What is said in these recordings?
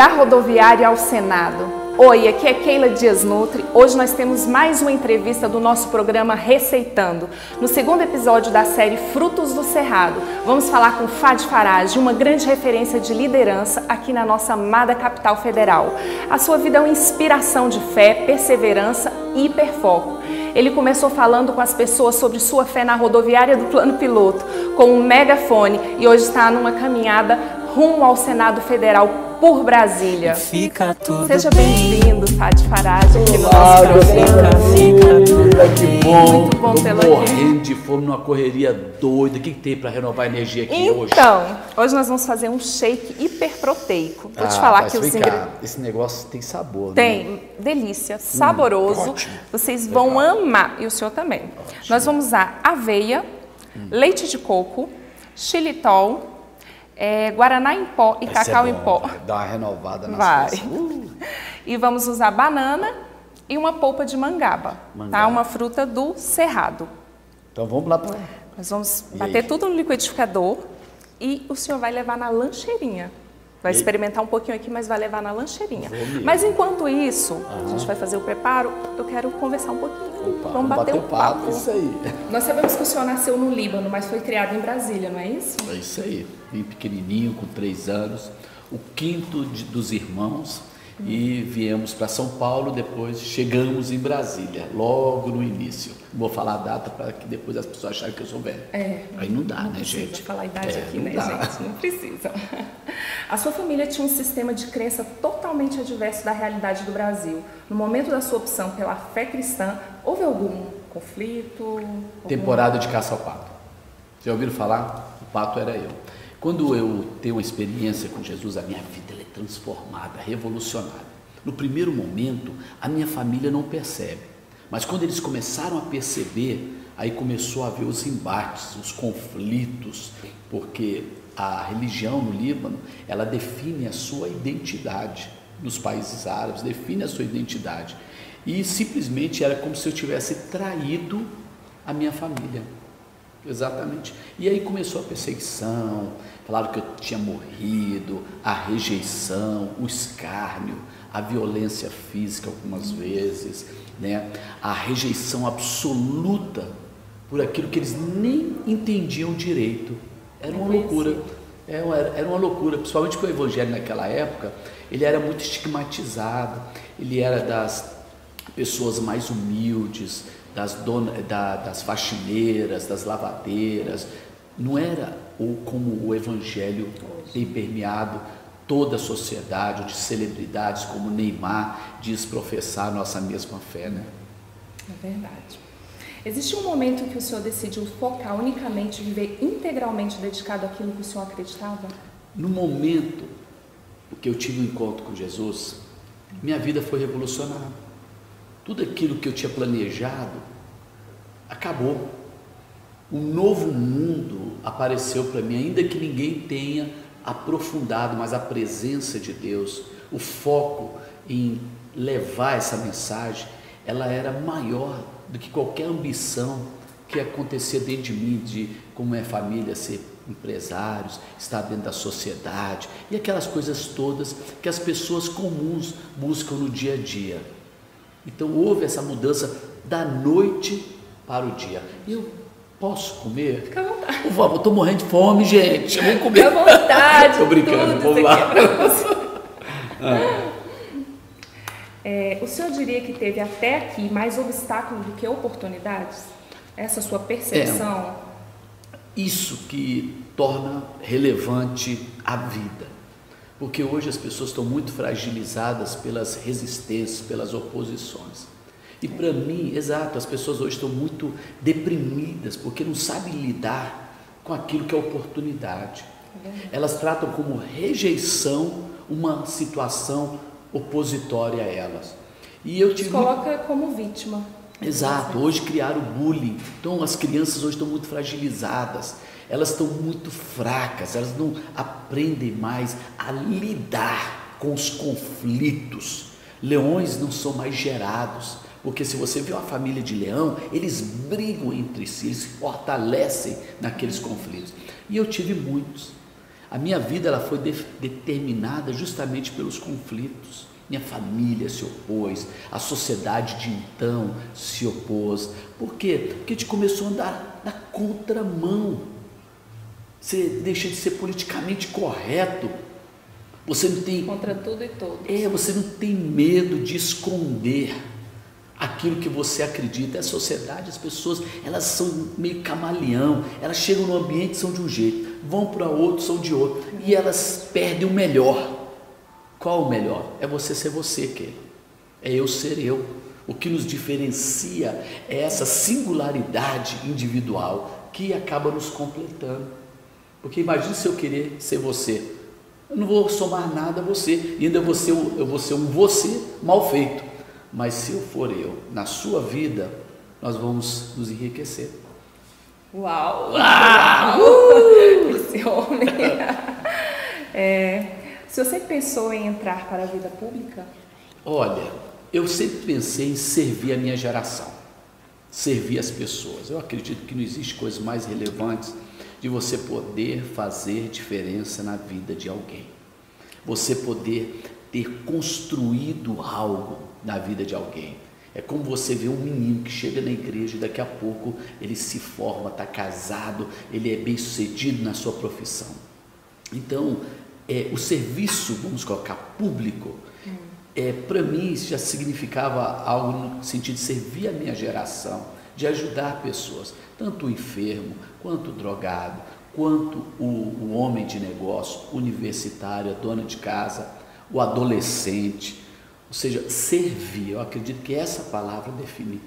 Da rodoviária ao Senado. Oi, aqui é Keila Dias Nutri. Hoje nós temos mais uma entrevista do nosso programa Receitando. No segundo episódio da série Frutos do Cerrado, vamos falar com Fadi Farage, uma grande referência de liderança aqui na nossa amada capital federal. A sua vida é uma inspiração de fé, perseverança e hiperfoco. Ele começou falando com as pessoas sobre sua fé na rodoviária do Plano Piloto, com um megafone, e hoje está numa caminhada rumo ao Senado Federal por Brasília. Fica tudo Seja bem-vindo, Fadi Farage, aqui no Olá, nosso programa. Fica tudo que bom. Muito bom tê-lo aqui. Morrendo de fome numa correria doida. O que tem para renovar a energia aqui hoje? Então, hoje nós vamos fazer um shake hiperproteico. Vou te falar que os ingredientes... Esse negócio tem sabor, né? Tem, delícia, saboroso. Ótimo. Vocês vão amar, e o senhor também. Ótimo. Nós vamos usar aveia, leite de coco, xilitol, guaraná em pó e cacau em pó. Dá uma renovada nas Vai. coisas. E vamos usar banana e uma polpa de mangaba, tá? Uma fruta do cerrado. Então vamos lá para... Nós vamos bater tudo no liquidificador e o senhor vai levar na lancheirinha. Vai experimentar um pouquinho aqui, mas vai levar na lancheirinha. Mas enquanto isso, a gente vai fazer o preparo, eu quero conversar um pouquinho. Vamos bater um papo. Isso aí. Nós sabemos que o senhor nasceu no Líbano, mas foi criado em Brasília, não é isso? É isso aí. Vim pequenininho, com 3 anos, o quinto dos irmãos, e viemos para São Paulo, depois chegamos em Brasília, logo no início. Não vou falar a data para que depois as pessoas acharem que eu sou velho. Aí não dá, né, gente? Não precisa falar a idade aqui, não né, dá. gente? Não precisa. A sua família tinha um sistema de crença totalmente adverso da realidade do Brasil. No momento da sua opção pela fé cristã, houve algum conflito? Temporada de caça ao pato. Já ouviram falar? O pato era eu. Quando eu tenho uma experiência com Jesus, a minha vida ela é transformada, revolucionária. No primeiro momento, a minha família não percebe, mas quando eles começaram a perceber, aí começou a haver os embates, os conflitos, porque a religião no Líbano, ela define a sua identidade. Nos países árabes, define a sua identidade. E simplesmente era como se eu tivesse traído a minha família. Exatamente. E aí começou a perseguição, falaram que eu tinha morrido, a rejeição, o escárnio, a violência física algumas vezes, né? A rejeição absoluta por aquilo que eles nem entendiam direito. Era uma loucura. Era uma loucura, principalmente porque o evangelho naquela época, ele era muito estigmatizado, ele era das pessoas mais humildes, das faxineiras, das lavadeiras, não era como o evangelho tem permeado toda a sociedade, onde celebridades como Neymar diz professar a nossa mesma fé, né? É verdade. Existe um momento que o senhor decidiu focar unicamente, viver integralmente dedicado àquilo que o senhor acreditava? No momento que eu tive um encontro com Jesus, minha vida foi revolucionada. Tudo aquilo que eu tinha planejado acabou. Um novo mundo apareceu para mim, ainda que ninguém tenha aprofundado, mas a presença de Deus, o foco em levar essa mensagem, ela era maior do que qualquer ambição que acontecia dentro de mim, de como é família, ser empresários, estar dentro da sociedade e aquelas coisas todas que as pessoas comuns buscam no dia a dia. Então houve essa mudança da noite para o dia. Eu posso comer? Fica à vontade. Por favor, estou morrendo de fome, gente. Eu vou comer. Fica à vontade. Estou brincando, vamos lá. O senhor diria que teve até aqui mais obstáculos do que oportunidades? Essa sua percepção? Isso que torna relevante a vida. Porque hoje as pessoas estão muito fragilizadas pelas resistências, pelas oposições. E para mim, exato, as pessoas hoje estão muito deprimidas, porque não sabem lidar com aquilo que é oportunidade. Elas tratam como rejeição uma situação opositória a elas. E eu tive coloca como vítima. Exato, hoje criaram bullying, então as crianças hoje estão muito fragilizadas, elas estão muito fracas, elas não aprendem mais a lidar com os conflitos. Leões não são mais gerados, porque se você vê uma família de leão, eles brigam entre si, eles se fortalecem naqueles conflitos. E eu tive muitos. A minha vida ela foi determinada justamente pelos conflitos. Minha família se opôs, a sociedade de então se opôs. Por quê? Porque a gente começou a andar na contramão. Você deixa de ser politicamente correto. Você não tem... Contra tudo e todos. Você não tem medo de esconder aquilo que você acredita. A sociedade, as pessoas, elas são meio camaleão. Elas chegam no ambiente, são de um jeito, vão para outro, são de outro. E elas perdem o melhor. Qual o melhor? É você ser você, Keila. É eu ser eu. O que nos diferencia é essa singularidade individual que acaba nos completando. Porque imagine se eu querer ser você. Eu não vou somar nada a você. E ainda eu vou ser um você mal feito. Mas se eu for eu, na sua vida, nós vamos nos enriquecer. Uau! Esse homem! Se você pensou em entrar para a vida pública? Olha, eu sempre pensei em servir a minha geração, servir as pessoas. Eu acredito que não existe coisa mais relevante de você poder fazer diferença na vida de alguém. Você poder ter construído algo na vida de alguém. É como você vê um menino que chega na igreja e daqui a pouco ele se forma, está casado, ele é bem sucedido na sua profissão. Então, o serviço, vamos colocar, público, para mim isso já significava algo no sentido de servir a minha geração, de ajudar pessoas, tanto o enfermo, quanto o drogado, quanto o homem de negócio, o universitário, a dona de casa, o adolescente, ou seja, servir. Eu acredito que essa palavra define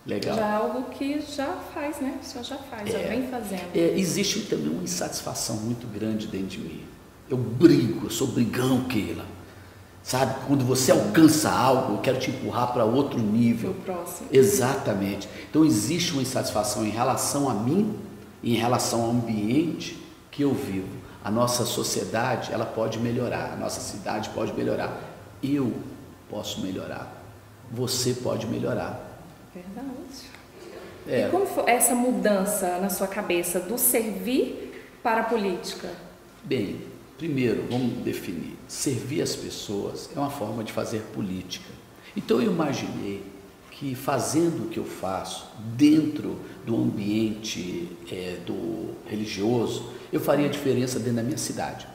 legal. Já é algo que já faz, né? O senhor já faz, já vem fazendo. Existe também uma insatisfação muito grande dentro de mim. Eu brigo, eu sou brigão, Keila. Sabe, quando você alcança algo, eu quero te empurrar para outro nível. O próximo. Exatamente. Então existe uma insatisfação em relação a mim, em relação ao ambiente que eu vivo. A nossa sociedade, ela pode melhorar, a nossa cidade pode melhorar. Eu posso melhorar. Você pode melhorar. Verdade. E como foi essa mudança na sua cabeça do servir para a política? Bem, primeiro, vamos definir. Servir as pessoas é uma forma de fazer política. Então eu imaginei que fazendo o que eu faço dentro do ambiente do religioso, eu faria diferença dentro da minha cidade.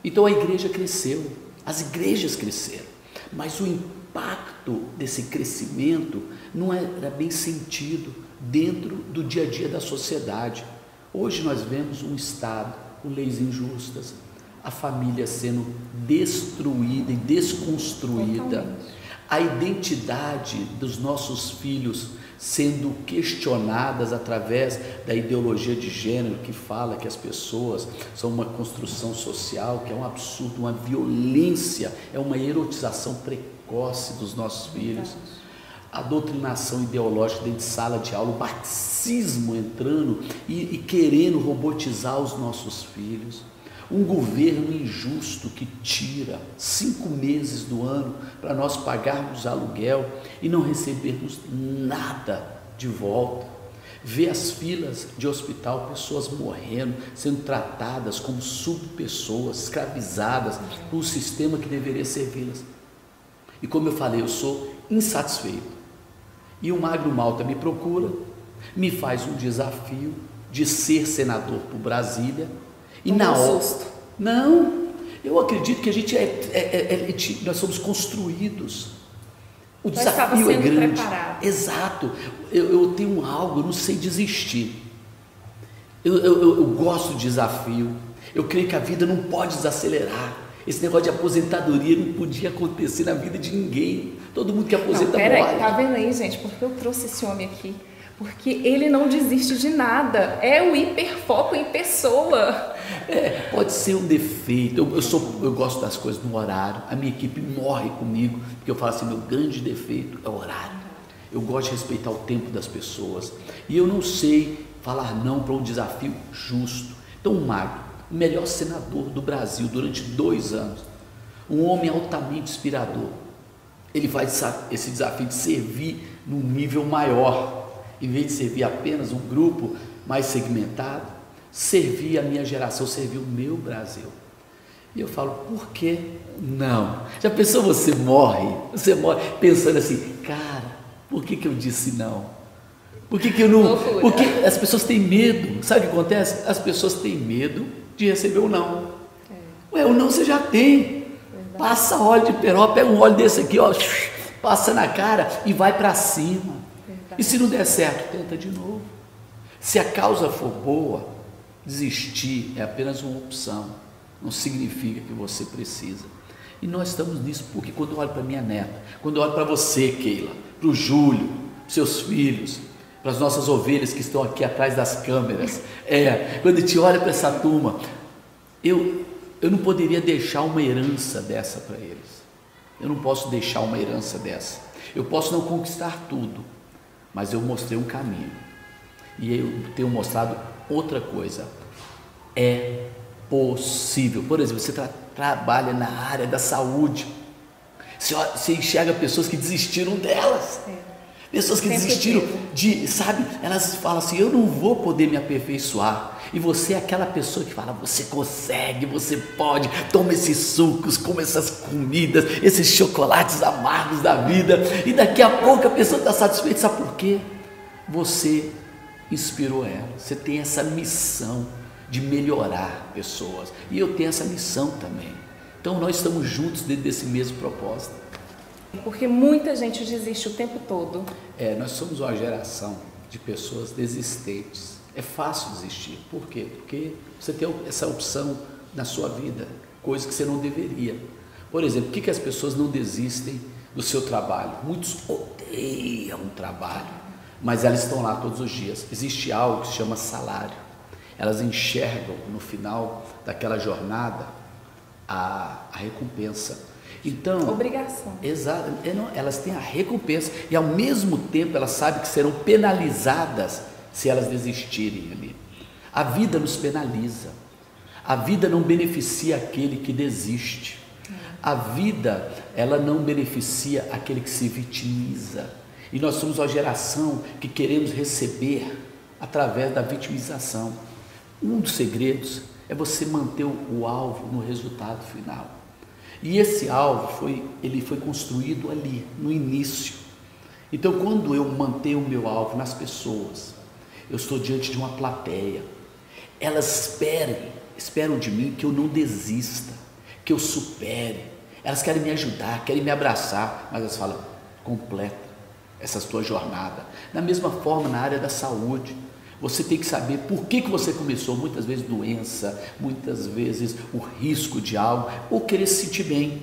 Então a igreja cresceu, as igrejas cresceram, mas o impacto desse crescimento não era bem sentido dentro do dia a dia da sociedade. Hoje nós vemos um Estado com leis injustas, a família sendo destruída e desconstruída, a identidade dos nossos filhos sendo questionadas através da ideologia de gênero que fala que as pessoas são uma construção social, que é um absurdo, uma violência, é uma erotização precoce dos nossos filhos. A doutrinação ideológica dentro de sala de aula, o marxismo entrando e querendo robotizar os nossos filhos. Um governo injusto que tira 5 meses do ano para nós pagarmos aluguel e não recebermos nada de volta. Ver as filas de hospital, pessoas morrendo, sendo tratadas como subpessoas, escravizadas por um sistema que deveria servi-las. E como eu falei, eu sou insatisfeito. E o Magno Malta me procura, me faz um desafio de ser senador por Brasília. E na hora, não, eu acredito que a gente nós somos construídos. O desafio é grande. Preparado. Exato. Eu tenho algo, eu não sei desistir. Eu gosto de desafio. Eu creio que a vida não pode desacelerar. Esse negócio de aposentadoria não podia acontecer na vida de ninguém. Todo mundo que aposenta morre. Peraí, tá vendo aí, gente? Porque eu trouxe esse homem aqui. Porque ele não desiste de nada. É o hiperfoco em pessoa. Pode ser um defeito. Eu gosto das coisas no horário. A minha equipe morre comigo, porque eu falo assim, meu grande defeito é o horário. Eu gosto de respeitar o tempo das pessoas. E eu não sei falar não para um desafio justo. Então o Magno, o melhor senador do Brasil durante 2 anos, um homem altamente inspirador, ele faz esse desafio de servir num nível maior, em vez de servir apenas um grupo mais segmentado, servir a minha geração, servir o meu Brasil. E eu falo, por que não? Já pensou, você morre pensando assim, cara, por que eu disse não? Por que eu não? Porque as pessoas têm medo. Sabe o que acontece? As pessoas têm medo de receber o não. Ué, o não você já tem. Verdade. Passa óleo de peró, pega um óleo desse aqui, ó, passa na cara e vai para cima. Verdade. E se não der certo, tenta de novo. Se a causa for boa, desistir é apenas uma opção. Não significa que você precisa. E nós estamos nisso porque quando eu olho para minha neta, quando eu olho para você, Keila, para o Júlio, seus filhos, para as nossas ovelhas que estão aqui atrás das câmeras, quando a gente olha para essa turma, eu não poderia deixar uma herança dessa para eles. Eu não posso deixar uma herança dessa. Eu posso não conquistar tudo, mas eu mostrei um caminho. E eu tenho mostrado outra coisa. É possível. Por exemplo, você trabalha na área da saúde. Você enxerga pessoas que desistiram delas. Pessoas que desistiram de, sabe, elas falam assim, eu não vou poder me aperfeiçoar. E você é aquela pessoa que fala, você consegue, você pode, toma esses sucos, come essas comidas, esses chocolates amargos da vida. E daqui a pouco a pessoa está satisfeita, sabe por quê? Você inspirou ela, você tem essa missão de melhorar pessoas. E eu tenho essa missão também. Então nós estamos juntos dentro desse mesmo propósito. Porque muita gente desiste o tempo todo. Nós somos uma geração de pessoas desistentes. É fácil desistir. Por quê? Porque você tem essa opção na sua vida, coisa que você não deveria. Por exemplo, por que as pessoas não desistem do seu trabalho? Muitos odeiam o trabalho, mas elas estão lá todos os dias. Existe algo que se chama salário. Elas enxergam no final daquela jornada a recompensa. Então, obrigação. Exato, elas têm a recompensa e ao mesmo tempo elas sabem que serão penalizadas se elas desistirem ali. A vida nos penaliza, a vida não beneficia aquele que desiste, a vida ela não beneficia aquele que se vitimiza, e nós somos uma geração que queremos receber através da vitimização. Um dos segredos é você manter o alvo no resultado final. E esse alvo foi construído ali, no início. Então, quando eu mantenho o meu alvo nas pessoas, eu estou diante de uma plateia. Elas esperam de mim que eu não desista, que eu supere. Elas querem me ajudar, querem me abraçar, mas elas falam, completa essa tua jornada. Da mesma forma, na área da saúde, você tem que saber por que você começou, muitas vezes doença, muitas vezes o risco de algo, ou querer se sentir bem.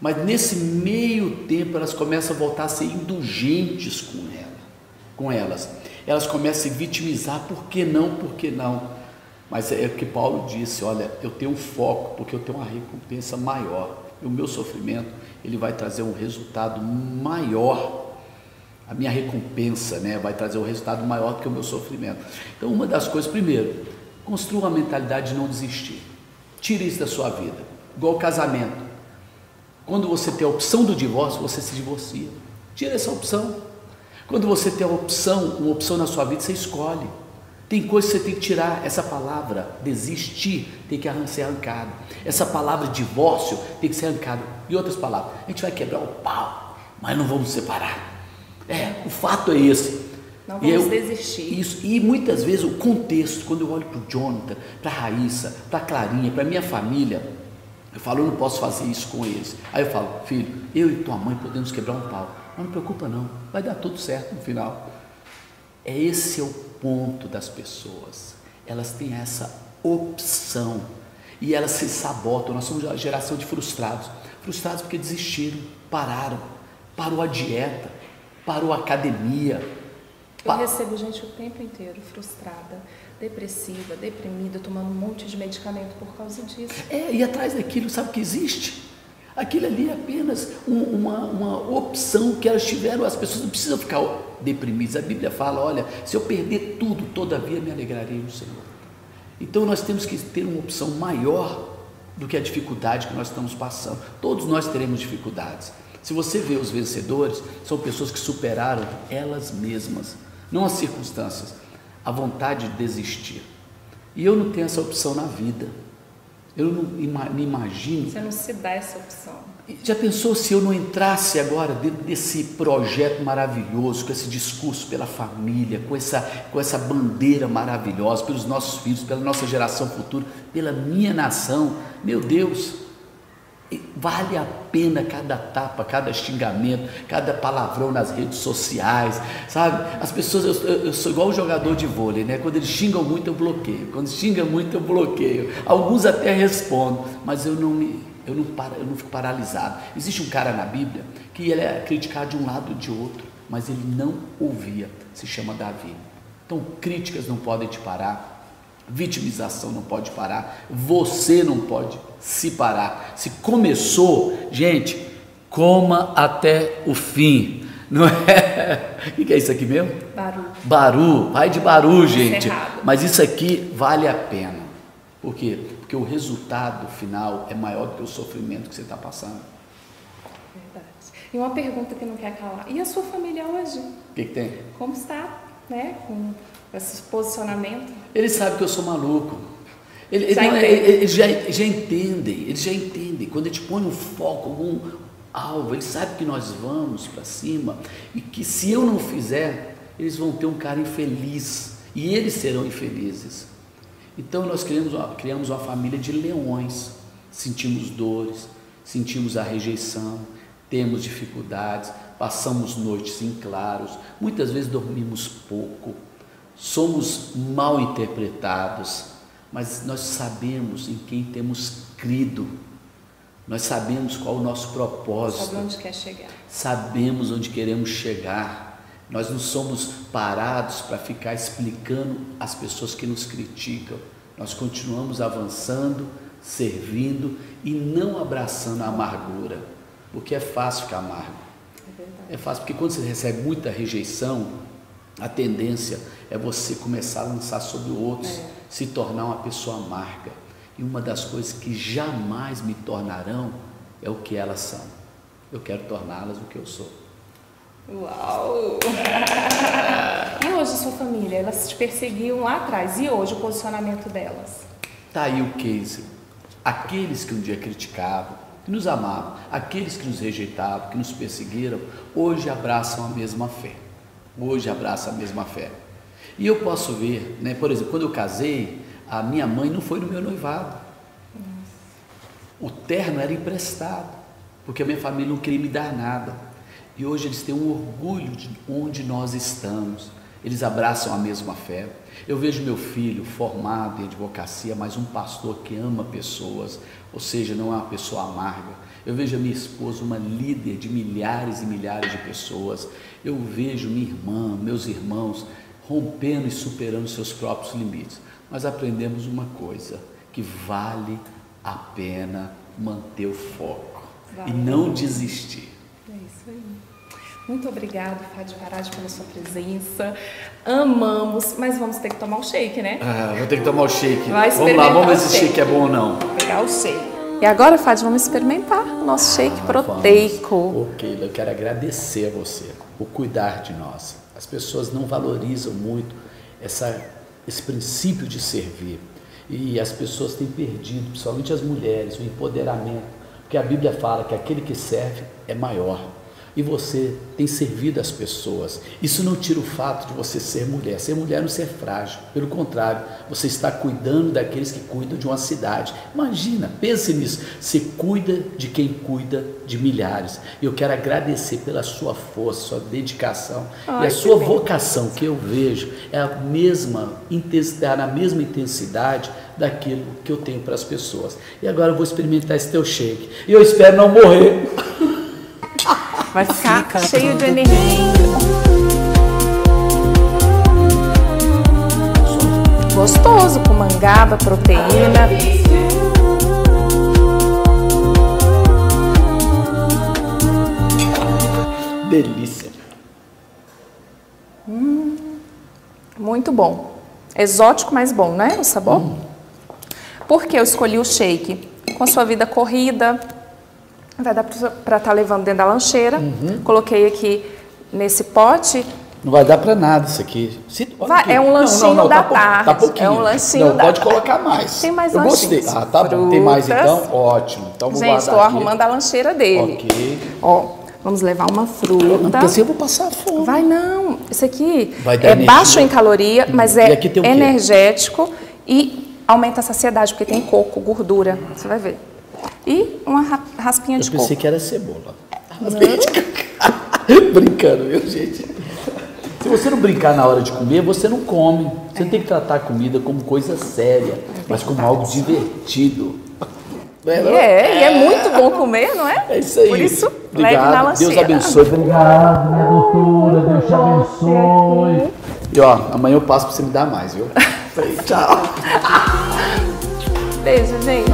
Mas nesse meio tempo elas começam a voltar a ser indulgentes com elas. Elas começam a se vitimizar, por que não, por que não? Mas é o que Paulo disse, olha, eu tenho um foco, porque eu tenho uma recompensa maior. E o meu sofrimento, ele vai trazer um resultado maior. A minha recompensa, vai trazer um resultado maior do que o meu sofrimento. Então, uma das coisas, primeiro, construa uma mentalidade de não desistir. Tire isso da sua vida. Igual o casamento. Quando você tem a opção do divórcio, você se divorcia. Tira essa opção. Quando você tem uma opção na sua vida, você escolhe. Tem coisas que você tem que tirar. Essa palavra desistir tem que ser arrancada. Essa palavra divórcio tem que ser arrancada. E outras palavras, a gente vai quebrar o pau, mas não vamos separar. O fato é esse. Não vamos desistir. Isso, e muitas vezes o contexto, quando eu olho para o Jonathan, para a Raíssa, para a Clarinha, para a minha família, eu falo, eu não posso fazer isso com eles. Aí eu falo, filho, eu e tua mãe podemos quebrar um pau. Mas não preocupa não, vai dar tudo certo no final. Esse é o ponto das pessoas. Elas têm essa opção e elas se sabotam. Nós somos uma geração de frustrados. Frustrados porque desistiram, parou a dieta, parou a academia. Eu recebo gente o tempo inteiro frustrada, depressiva, deprimida, tomando um monte de medicamento por causa disso. E atrás daquilo, sabe o que existe? Aquilo ali é apenas uma opção que elas tiveram. As pessoas não precisam ficar deprimidas. A Bíblia fala, olha, se eu perder tudo, todavia me alegrarei no Senhor. Então nós temos que ter uma opção maior do que a dificuldade que nós estamos passando. Todos nós teremos dificuldades. Se você vê os vencedores, são pessoas que superaram elas mesmas, não as circunstâncias, a vontade de desistir. E eu não tenho essa opção na vida. Eu não me imagino. Você não se dá essa opção. Já pensou se eu não entrasse agora dentro desse projeto maravilhoso, com esse discurso pela família, com essa bandeira maravilhosa, pelos nossos filhos, pela nossa geração futura, pela minha nação? Meu Deus, vale a pena cada tapa, cada xingamento, cada palavrão nas redes sociais, sabe? As pessoas, eu sou igual um jogador de vôlei, né? Quando eles xingam muito eu bloqueio, quando xingam muito eu bloqueio, alguns até respondem, mas eu não fico paralisado. Existe um cara na Bíblia que ele é criticado de um lado e de outro, mas ele não ouvia, se chama Davi. Então críticas não podem te parar, vitimização não pode parar, você não pode se parar. Se começou, gente, coma até o fim, não é? O que é isso aqui mesmo? Baru, vai de Baru, gente. Cerrado. Mas isso aqui vale a pena. Por quê? Porque o resultado final é maior do que o sofrimento que você está passando. Verdade. E uma pergunta que não quer calar. E a sua família hoje? O que tem? Como está, né? Com esse posicionamento? Eles sabem que eu sou maluco. Eles já entendem. Quando a gente põe um foco, algum alvo, eles sabem que nós vamos para cima e que se eu não fizer, eles vão ter um cara infeliz e eles serão infelizes. Então nós criamos uma família de leões, sentimos dores, sentimos a rejeição, temos dificuldades, passamos noites em claros, muitas vezes dormimos pouco, somos mal interpretados, mas nós sabemos em quem temos crido, nós sabemos qual é o nosso propósito, sabemos onde quer chegar, sabemos onde queremos chegar. Nós não somos parados para ficar explicando às pessoas que nos criticam. Nós continuamos avançando, servindo e não abraçando a amargura, porque é fácil ficar amargo. É fácil, porque quando você recebe muita rejeição, a tendência é você começar a lançar sobre outros, se tornar uma pessoa amarga. E uma das coisas que jamais me tornarão é o que elas são. Eu quero torná-las o que eu sou. Uau! E hoje sua família, elas te perseguiam lá atrás, e hoje o posicionamento delas? Tá aí o case. Aqueles que um dia criticavam, que nos amavam, aqueles que nos rejeitavam, que nos perseguiram, hoje abraçam a mesma fé. Hoje abraçam a mesma fé. E eu posso ver, né, por exemplo, quando eu casei, a minha mãe não foi no meu noivado. O terno era emprestado, porque a minha família não queria me dar nada. E hoje eles têm um orgulho de onde nós estamos, eles abraçam a mesma fé. Eu vejo meu filho formado em advocacia, mas um pastor que ama pessoas, ou seja, não é uma pessoa amarga. Eu vejo a minha esposa uma líder de milhares e milhares de pessoas. Eu vejo minha irmã, meus irmãos rompendo e superando seus próprios limites. Nós aprendemos uma coisa, que vale a pena manter o foco e não desistir. É isso aí. Muito obrigada, Fádio Parade, pela sua presença. Amamos, mas vamos ter que tomar o shake, né? Vou ter que tomar o shake. Vamos lá, vamos ver se o shake é bom ou não. Vou pegar o shake. E agora, Fádio, vamos experimentar o nosso shake proteico. Ok, eu quero agradecer a você por cuidar de nós. As pessoas não valorizam muito esse princípio de servir. E as pessoas têm perdido, principalmente as mulheres, o empoderamento. Porque a Bíblia fala que aquele que serve é maior. E você tem servido as pessoas. Isso não tira o fato de você ser mulher. Ser mulher não ser frágil. Pelo contrário, você está cuidando daqueles que cuidam de uma cidade. Imagina, pense nisso. Você cuida de quem cuida de milhares. E eu quero agradecer pela sua força, sua dedicação. E a sua vocação, que eu vejo, é a mesma intensidade, na mesma intensidade daquilo que eu tenho para as pessoas. E agora eu vou experimentar esse teu shake. E eu espero não morrer. Vai ficar cheio de energia. Gostoso, com mangaba, proteína. Delícia. Muito bom. Exótico, mas bom, né? O sabor. Por que eu escolhi o shake? Com a sua vida corrida, vai dar para estar levando dentro da lancheira. Coloquei aqui nesse pote Não vai dar para nada isso aqui. É um lanchinho da tarde. Tá pouquinho. É um lanchinho não, pode colocar mais. Tem mais Eu lanchinhos. gostei. Ah, tá bom. Tem mais então? Ótimo. Então vou Gente, guardar estou aqui. arrumando a lancheira dele. Ok. Ó, vamos levar uma fruta. Porque assim eu vou passar fome. Vai não. Isso aqui Vai dar é energia. baixo em caloria, mas E é aqui tem o quê? energético e aumenta a saciedade, porque tem coco, gordura. Você vai ver. E uma raspinha de Eu coco. pensei que era cebola. Brincando, viu, gente? Se você não brincar na hora de comer, você não come. Você tem que tratar a comida como coisa séria, mas como algo divertido. E é muito bom comer, não é? É isso aí. Por isso, obrigado. leve na lancheira. Deus abençoe. Obrigado, minha doutora. Deus te abençoe. E ó, amanhã eu passo pra você me dar mais, viu? Tchau. Beijo, gente.